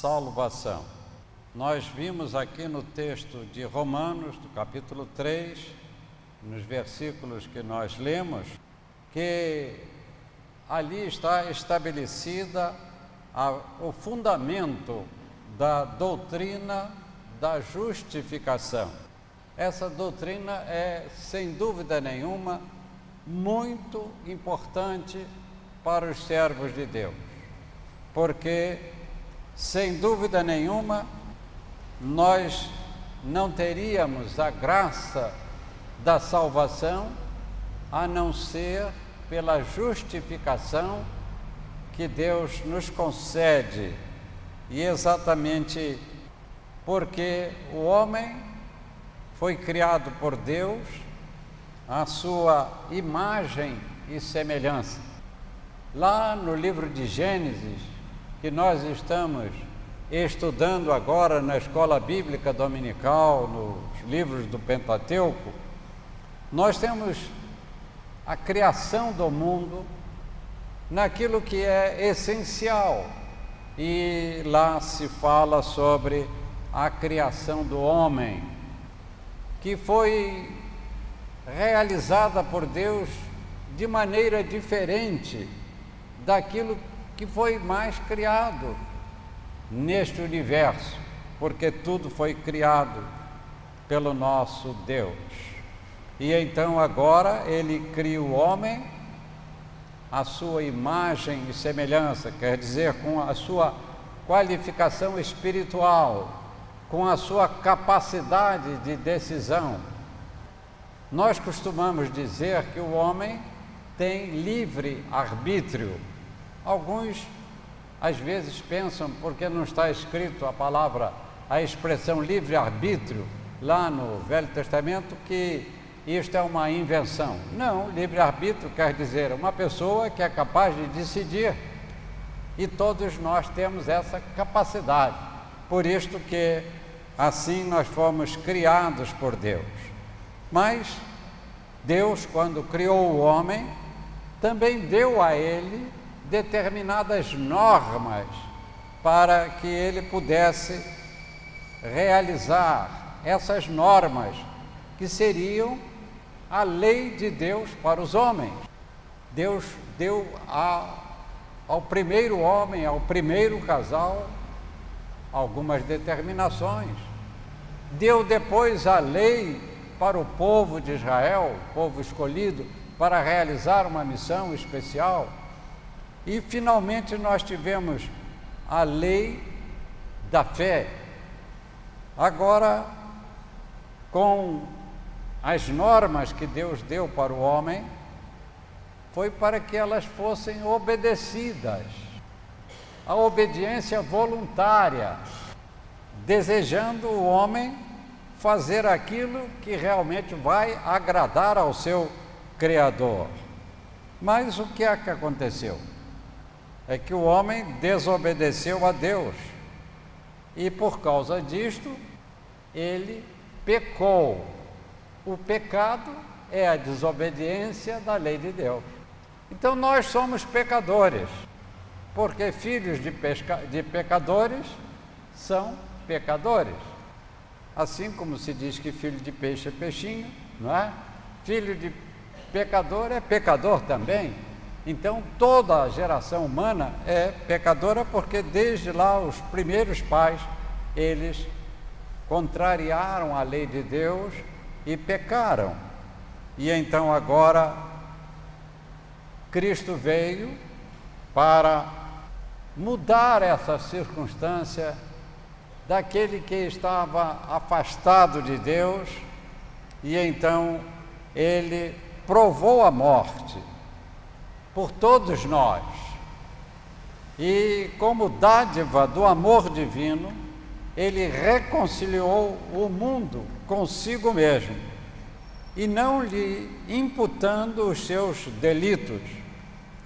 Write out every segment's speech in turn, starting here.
salvação. Nós vimos aqui no texto de Romanos, do capítulo 3, nos versículos que nós lemos, que ali está estabelecida o fundamento da doutrina da justificação. Essa doutrina é, sem dúvida nenhuma, muito importante para os servos de Deus, porque, sem dúvida nenhuma, nós não teríamos a graça da salvação a não ser pela justificação que Deus nos concede, e exatamente porque o homem foi criado por Deus à sua imagem e semelhança. Lá no livro de Gênesis, que nós estamos estudando agora na escola bíblica dominical, nos livros do Pentateuco, nós temos a criação do mundo naquilo que é essencial, e lá se fala sobre a criação do homem, que foi realizada por Deus de maneira diferente daquilo que foi mais criado neste universo, porque tudo foi criado pelo nosso Deus. E então agora Ele cria o homem à sua imagem e semelhança, quer dizer, com a sua qualificação espiritual, com a sua capacidade de decisão. Nós costumamos dizer que o homem tem livre arbítrio. Alguns às vezes pensam, porque não está escrito a expressão livre-arbítrio lá no Velho Testamento, que isto é uma invenção. Não, livre-arbítrio quer dizer uma pessoa que é capaz de decidir, e todos nós temos essa capacidade. Por isto que assim nós fomos criados por Deus. Mas Deus, quando criou o homem, também deu a ele determinadas normas para que ele pudesse realizar essas normas, que seriam a lei de Deus para os homens. Deus deu ao primeiro homem, ao primeiro casal, algumas determinações. Deu depois a lei para o povo de Israel, povo escolhido, para realizar uma missão especial. E finalmente nós tivemos a lei da fé. Agora, com as normas que Deus deu para o homem, foi para que elas fossem obedecidas. A obediência voluntária, desejando o homem fazer aquilo que realmente vai agradar ao seu Criador. Mas o que é que aconteceu? É que o homem desobedeceu a Deus, e por causa disto, ele pecou. O pecado é a desobediência da lei de Deus. Então nós somos pecadores, porque filhos de pecadores são pecadores. Assim como se diz que filho de peixe é peixinho, não é? Filho de pecador é pecador também. Então toda a geração humana é pecadora, porque desde lá os primeiros pais, eles contrariaram a lei de Deus e pecaram. E então agora Cristo veio para mudar essa circunstância daquele que estava afastado de Deus, e então ele provou a morte por todos nós, e como dádiva do amor divino, ele reconciliou o mundo consigo mesmo, e não lhe imputando os seus delitos,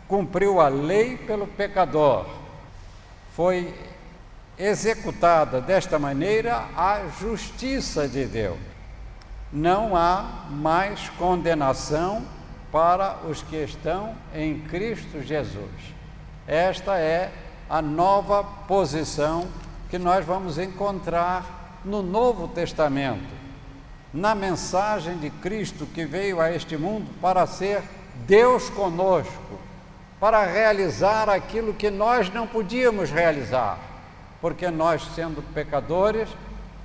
cumpriu a lei pelo pecador. Foi executada desta maneira a justiça de Deus. Não há mais condenação para os que estão em Cristo Jesus. Esta é a nova posição que nós vamos encontrar no Novo Testamento, na mensagem de Cristo que veio a este mundo para ser Deus conosco, para realizar aquilo que nós não podíamos realizar, porque nós, sendo pecadores,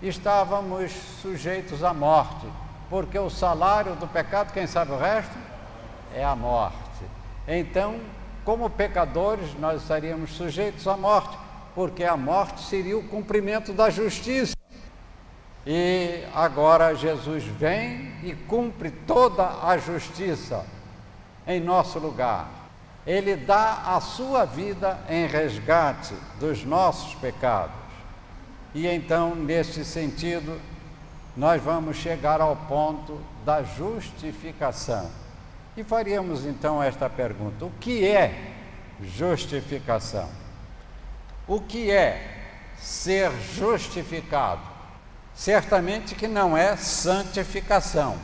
estávamos sujeitos à morte, porque o salário do pecado, quem sabe o resto? É a morte. Então, como pecadores, nós estaríamos sujeitos à morte, porque a morte seria o cumprimento da justiça. E agora Jesus vem e cumpre toda a justiça em nosso lugar. Ele dá a sua vida em resgate dos nossos pecados. E então, neste sentido, nós vamos chegar ao ponto da justificação. E faríamos então esta pergunta: o que é justificação? O que é ser justificado? Certamente que não é santificação.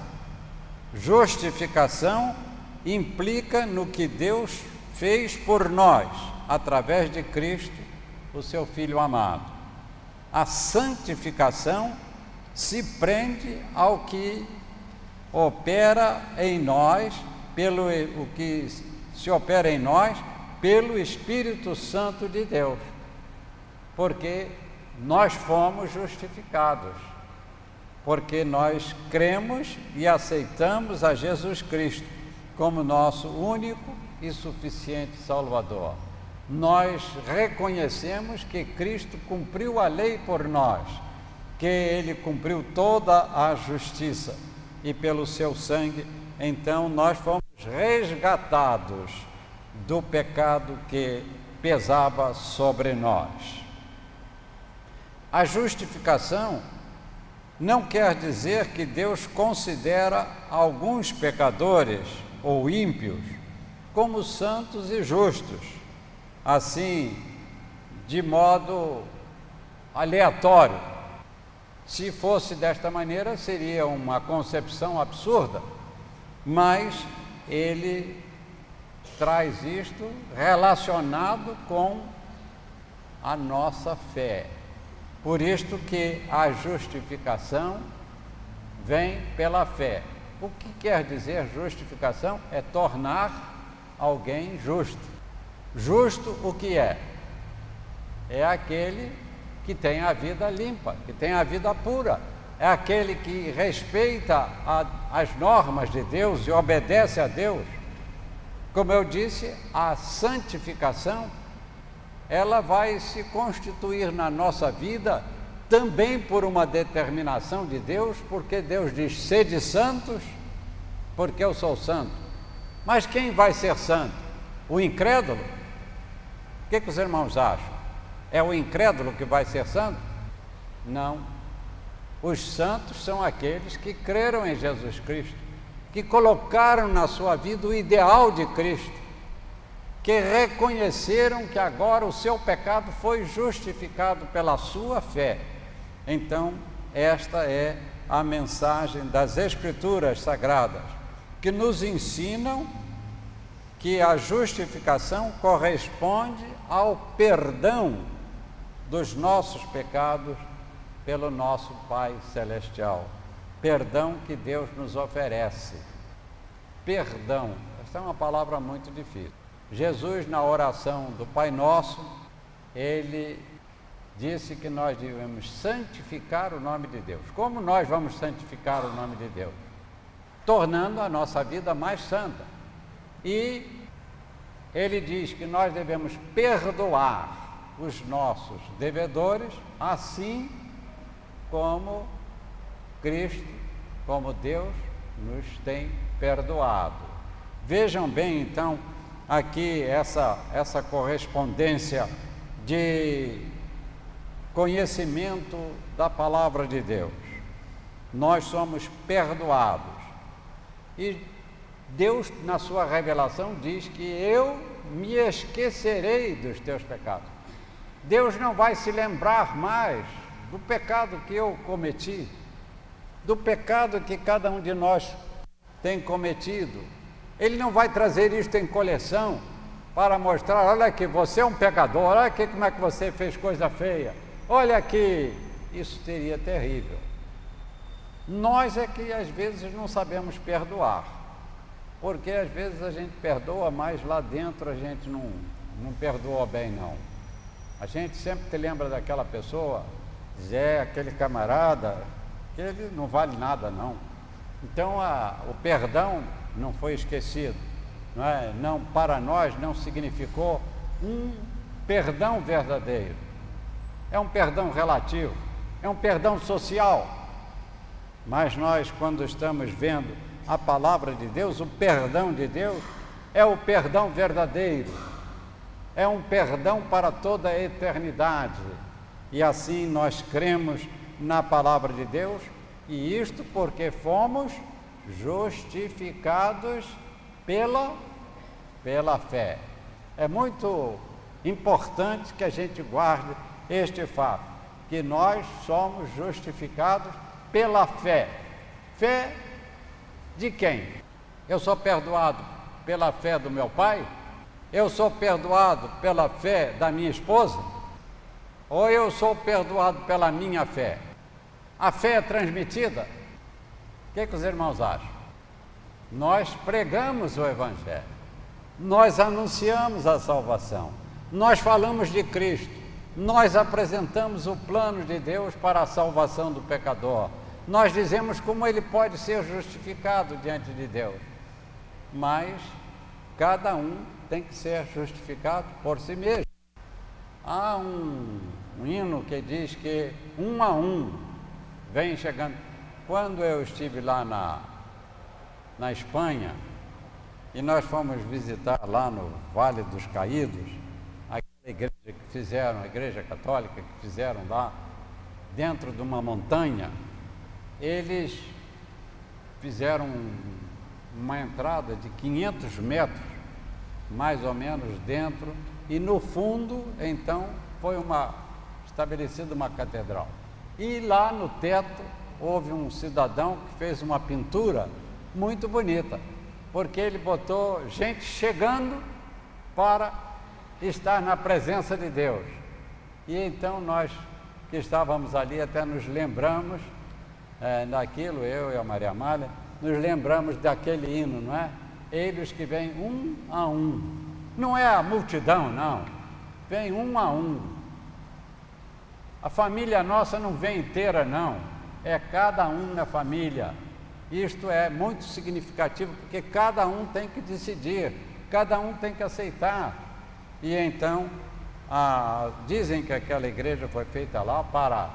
Justificação implica no que Deus fez por nós, através de Cristo, o seu Filho amado. A santificação se prende ao que opera em nós, o que se opera em nós pelo Espírito Santo de Deus, porque nós fomos justificados, porque nós cremos e aceitamos a Jesus Cristo como nosso único e suficiente Salvador. Nós reconhecemos que Cristo cumpriu a lei por nós, que Ele cumpriu toda a justiça, e pelo seu sangue, então, nós fomos resgatados do pecado que pesava sobre nós. A justificação não quer dizer que Deus considera alguns pecadores ou ímpios como santos e justos, assim, de modo aleatório. Se fosse desta maneira, seria uma concepção absurda, mas ele traz isto relacionado com a nossa fé. Por isto que a justificação vem pela fé. O que quer dizer justificação? É tornar alguém justo. Justo o que é? É aquele que tem a vida limpa, que tem a vida pura. É aquele que respeita as normas de Deus e obedece a Deus. Como eu disse, a santificação, ela vai se constituir na nossa vida também por uma determinação de Deus, porque Deus diz: sede santos, porque eu sou santo. Mas quem vai ser santo? O incrédulo? O que os irmãos acham? É o incrédulo que vai ser santo? Não. Os santos são aqueles que creram em Jesus Cristo, que colocaram na sua vida o ideal de Cristo, que reconheceram que agora o seu pecado foi justificado pela sua fé. Então, esta é a mensagem das Escrituras Sagradas, que nos ensinam que a justificação corresponde ao perdão dos nossos pecados pelo nosso Pai Celestial. Perdão que Deus nos oferece. Perdão, esta é uma palavra muito difícil. Jesus, na oração do Pai Nosso, ele disse que nós devemos santificar o nome de Deus. Como nós vamos santificar o nome de Deus? Tornando a nossa vida mais santa. E ele diz que nós devemos perdoar os nossos devedores, assim como Cristo, como Deus nos tem perdoado. Vejam bem, então, aqui essa correspondência de conhecimento da palavra de Deus. Nós somos perdoados. E Deus, na sua revelação, diz que eu me esquecerei dos teus pecados. Deus não vai se lembrar mais do pecado que eu cometi, do pecado que cada um de nós tem cometido. Ele não vai trazer isto em coleção para mostrar: olha aqui, você é um pecador, olha aqui como é que você fez coisa feia. Olha aqui, isso seria terrível. Nós é que às vezes não sabemos perdoar, porque às vezes a gente perdoa, mas lá dentro a gente não perdoa bem não. A gente sempre te lembra daquela pessoa, Zé, aquele camarada, que ele não vale nada não. Então o perdão não foi esquecido, não é? Não, para nós não significou um perdão verdadeiro. É um perdão relativo, é um perdão social. Mas nós, quando estamos vendo a palavra de Deus, o perdão de Deus é o perdão verdadeiro, é um perdão para toda a eternidade. E assim nós cremos na palavra de Deus, e isto porque fomos justificados pela fé. É muito importante que a gente guarde este fato, que nós somos justificados pela fé. Fé de quem? Eu sou perdoado pela fé do meu pai? Eu sou perdoado pela fé da minha esposa? Ou eu sou perdoado pela minha fé? A fé é transmitida? O que os irmãos acham? Nós pregamos o Evangelho, nós anunciamos a salvação, nós falamos de Cristo, nós apresentamos o plano de Deus para a salvação do pecador, nós dizemos como ele pode ser justificado diante de Deus, mas cada um tem que ser justificado por si mesmo. Há um hino que diz que um a um vem chegando. Quando eu estive lá na Espanha, e nós fomos visitar lá no Vale dos Caídos, aquela igreja que fizeram, a igreja católica que fizeram lá, dentro de uma montanha, eles fizeram uma entrada de 500 metros, mais ou menos dentro, e no fundo, então, foi estabelecida uma catedral. E lá no teto houve um cidadão que fez uma pintura muito bonita, porque ele botou gente chegando para estar na presença de Deus. E então nós que estávamos ali até nos lembramos daquilo, eu e a Maria Amália, nos lembramos daquele hino, não é? Eles que vêm um a um, não é a multidão, não, vem um a um. A família nossa não vem inteira, não, é cada um na família. Isto é muito significativo, porque cada um tem que decidir, cada um tem que aceitar. E então, dizem que aquela igreja foi feita lá para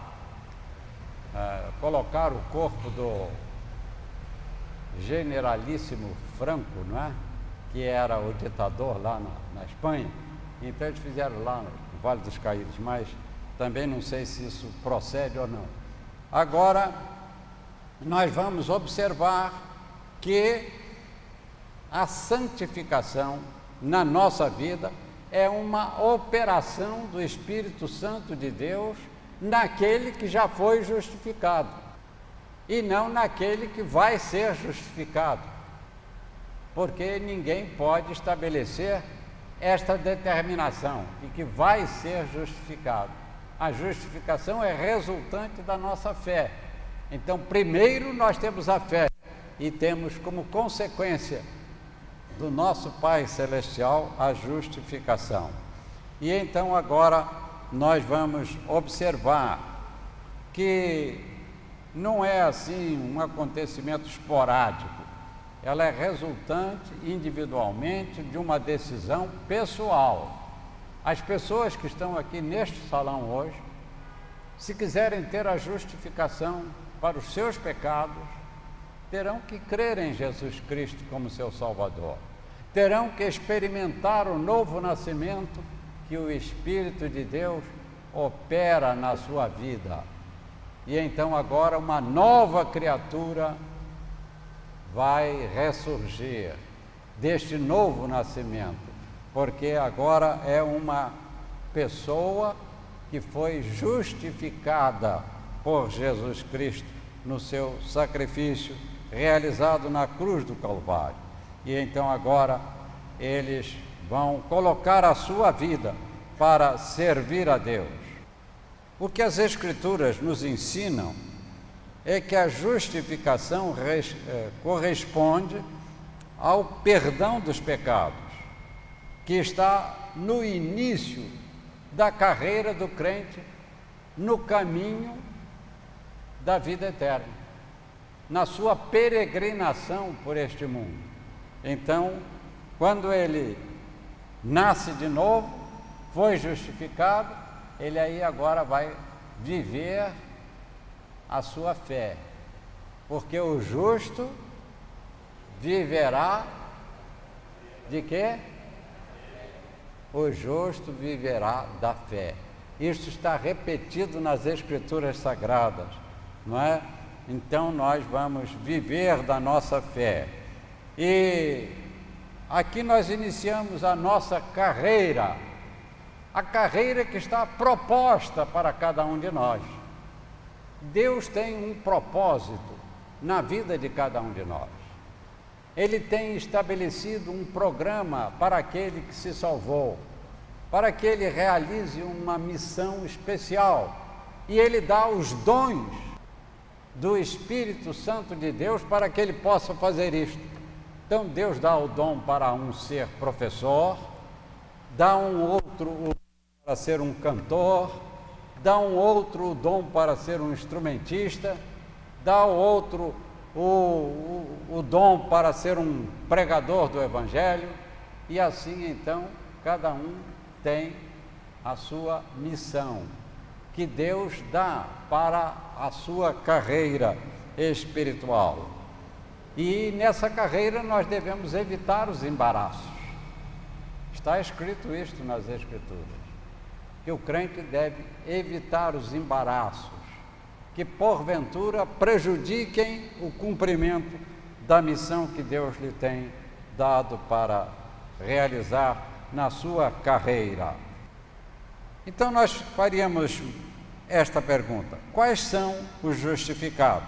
colocar o corpo do generalíssimo Franco, não é? Que era o ditador lá na Espanha. Então eles fizeram lá no Vale dos Caídos, mas também não sei se isso procede ou não. Agora, nós vamos observar que a santificação na nossa vida é uma operação do Espírito Santo de Deus naquele que já foi justificado e não naquele que vai ser justificado, porque ninguém pode estabelecer esta determinação de que vai ser justificado. A justificação é resultante da nossa fé. Então, primeiro nós temos a fé e temos como consequência do nosso Pai Celestial a justificação. E então agora nós vamos observar que não é assim um acontecimento esporádico, ela é resultante individualmente de uma decisão pessoal. As pessoas que estão aqui neste salão hoje, se quiserem ter a justificação para os seus pecados, terão que crer em Jesus Cristo como seu Salvador, terão que experimentar o novo nascimento que o Espírito de Deus opera na sua vida. E então agora uma nova criatura vai ressurgir deste novo nascimento, porque agora é uma pessoa que foi justificada por Jesus Cristo no seu sacrifício realizado na cruz do Calvário. E então agora eles vão colocar a sua vida para servir a Deus. O que as Escrituras nos ensinam é que a justificação corresponde ao perdão dos pecados, que está no início da carreira do crente no caminho da vida eterna, na sua peregrinação por este mundo. Então, quando ele nasce de novo, foi justificado, ele aí agora vai viver a sua fé, porque o justo viverá de quê? O justo viverá da fé. Isso está repetido nas Escrituras Sagradas, não é? Então nós vamos viver da nossa fé. E aqui nós iniciamos a nossa carreira, a carreira que está proposta para cada um de nós. Deus tem um propósito na vida de cada um de nós. Ele tem estabelecido um programa para aquele que se salvou, para que ele realize uma missão especial. E ele dá os dons do Espírito Santo de Deus para que ele possa fazer isto. Então Deus dá o dom para um ser professor, dá um outro para ser um cantor, dá um outro o dom para ser um instrumentista, dá o outro o dom para ser um pregador do Evangelho, e assim então cada um tem a sua missão que Deus dá para a sua carreira espiritual. E nessa carreira nós devemos evitar os embaraços. Está escrito isto nas Escrituras, que o crente deve evitar os embaraços que porventura prejudiquem o cumprimento da missão que Deus lhe tem dado para realizar na sua carreira. Então nós faríamos esta pergunta: quais são os justificados?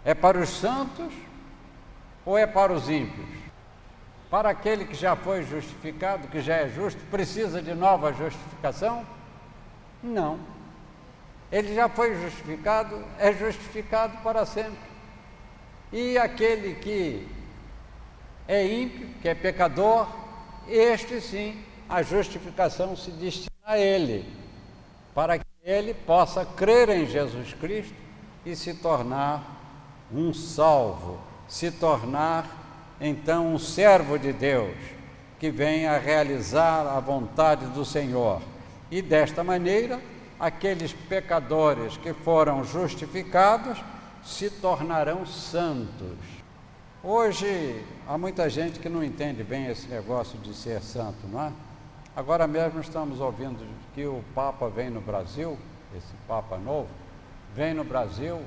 É para os santos ou é para os ímpios? Para aquele que já foi justificado, que já é justo, precisa de nova justificação? Não. Ele já foi justificado, é justificado para sempre. E aquele que é ímpio, que é pecador, este sim, a justificação se destina a ele, para que ele possa crer em Jesus Cristo e se tornar um salvo, se tornar então um servo de Deus, que venha a realizar a vontade do Senhor. E desta maneira, aqueles pecadores que foram justificados se tornarão santos. Hoje há muita gente que não entende bem esse negócio de ser santo, não é? Agora mesmo estamos ouvindo que o Papa vem no Brasil, esse Papa novo, vem no Brasil,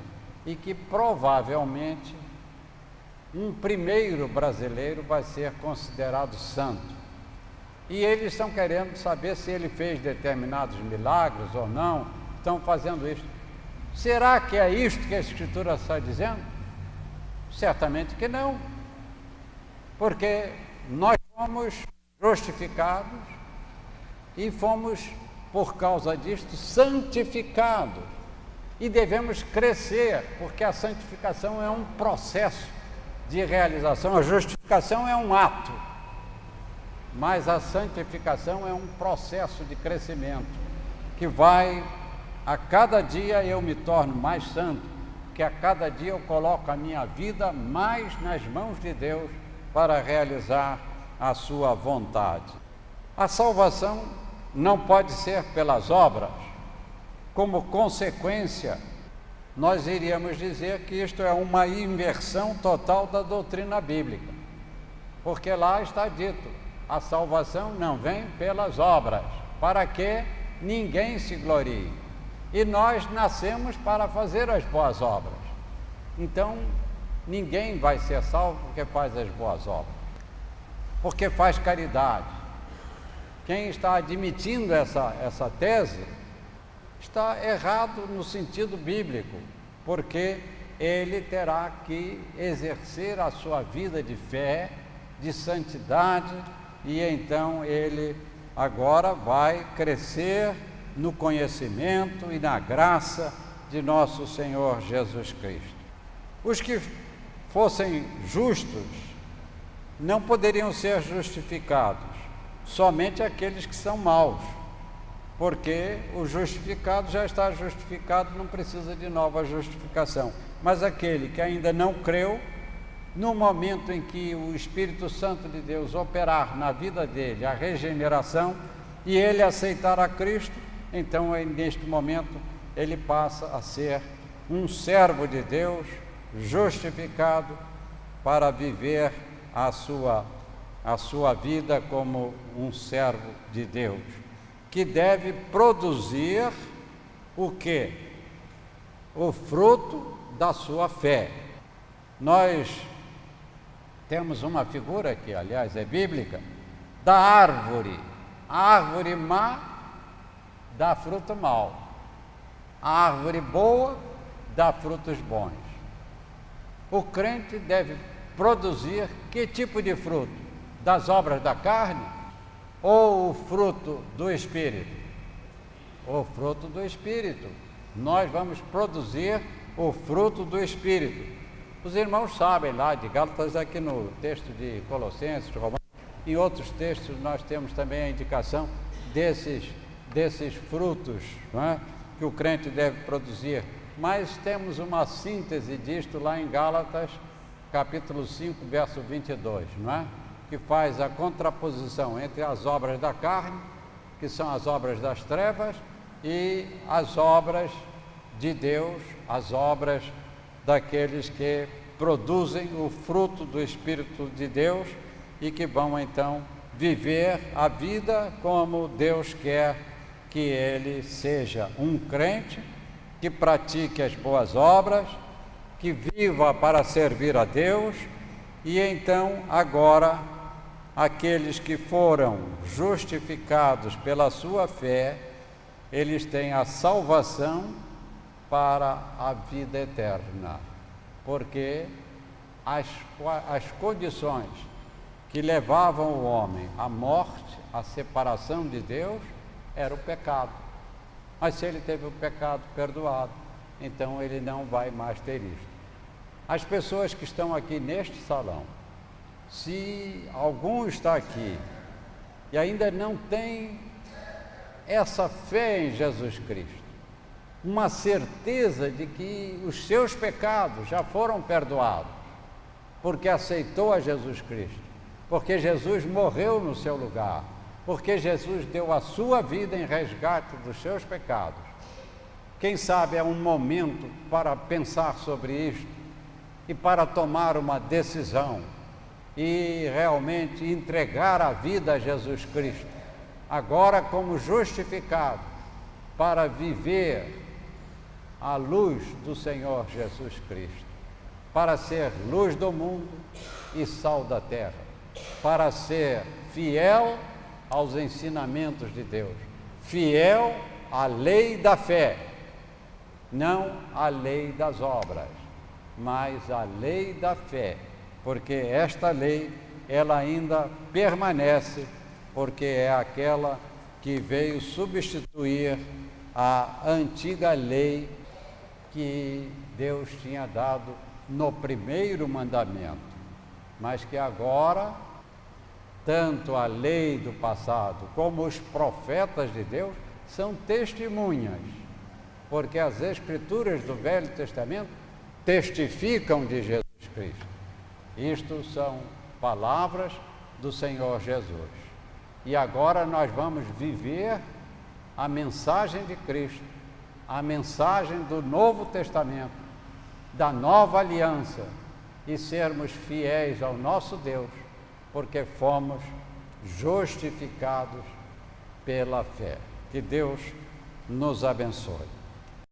e que provavelmente um primeiro brasileiro vai ser considerado santo. E eles estão querendo saber se ele fez determinados milagres ou não, estão fazendo isso. Será que é isto que a Escritura está dizendo? Certamente que não, porque nós fomos justificados e fomos, por causa disto, santificados. E devemos crescer, porque a santificação é um processo de realização. A justificação é um ato, mas a santificação é um processo de crescimento, que vai, a cada dia eu me torno mais santo, que a cada dia eu coloco a minha vida mais nas mãos de Deus para realizar a sua vontade. A salvação não pode ser pelas obras. Como consequência, nós iríamos dizer que isto é uma inversão total da doutrina bíblica, porque lá está dito: a salvação não vem pelas obras, para que ninguém se glorie. E nós nascemos para fazer as boas obras. Então, ninguém vai ser salvo porque faz as boas obras, porque faz caridade. Quem está admitindo essa tese está errado no sentido bíblico, porque ele terá que exercer a sua vida de fé, de santidade, e então ele agora vai crescer no conhecimento e na graça de nosso Senhor Jesus Cristo. Os que fossem justos não poderiam ser justificados, somente aqueles que são maus, porque o justificado já está justificado, não precisa de nova justificação. Mas aquele que ainda não creu, no momento em que o Espírito Santo de Deus operar na vida dele a regeneração e ele aceitar a Cristo, então neste momento ele passa a ser um servo de Deus, justificado para viver a sua vida como um servo de Deus, que deve produzir o quê? O fruto da sua fé. Nós temos uma figura que, aliás, é bíblica, da árvore. A árvore má dá fruto mau. A árvore boa dá frutos bons. O crente deve produzir que tipo de fruto? Das obras da carne ou o fruto do Espírito? O fruto do Espírito. Nós vamos produzir o fruto do Espírito. Os irmãos sabem lá de Gálatas, aqui no texto de Colossenses, Romanos, em outros textos nós temos também a indicação desses frutos, não é? Que o crente deve produzir. Mas temos uma síntese disto lá em Gálatas, capítulo 5, verso 22, não é? Que faz a contraposição entre as obras da carne, que são as obras das trevas, e as obras de Deus, as obras daqueles que produzem o fruto do Espírito de Deus e que vão então viver a vida como Deus quer que ele seja um crente, que pratique as boas obras, que viva para servir a Deus. E então agora aqueles que foram justificados pela sua fé, eles têm a salvação para a vida eterna, porque as condições que levavam o homem à morte, à separação de Deus, era o pecado. Mas se ele teve o pecado perdoado, então ele não vai mais ter isto. As pessoas que estão aqui neste salão, se algum está aqui e ainda não tem essa fé em Jesus Cristo, uma certeza de que os seus pecados já foram perdoados, porque aceitou a Jesus Cristo, porque Jesus morreu no seu lugar, porque Jesus deu a sua vida em resgate dos seus pecados. Quem sabe é um momento para pensar sobre isto e para tomar uma decisão e realmente entregar a vida a Jesus Cristo, agora como justificado, para viver à luz do Senhor Jesus Cristo, para ser luz do mundo e sal da terra, para ser fiel aos ensinamentos de Deus, fiel à lei da fé, não à lei das obras, mas à lei da fé, porque esta lei, ela ainda permanece, porque é aquela que veio substituir a antiga lei que Deus tinha dado no primeiro mandamento, mas que agora, tanto a lei do passado como os profetas de Deus são testemunhas, porque as Escrituras do Velho Testamento testificam de Jesus Cristo. Isto são palavras do Senhor Jesus. E agora nós vamos viver a mensagem de Cristo, a mensagem do Novo Testamento, da nova aliança, e sermos fiéis ao nosso Deus, porque fomos justificados pela fé. Que Deus nos abençoe.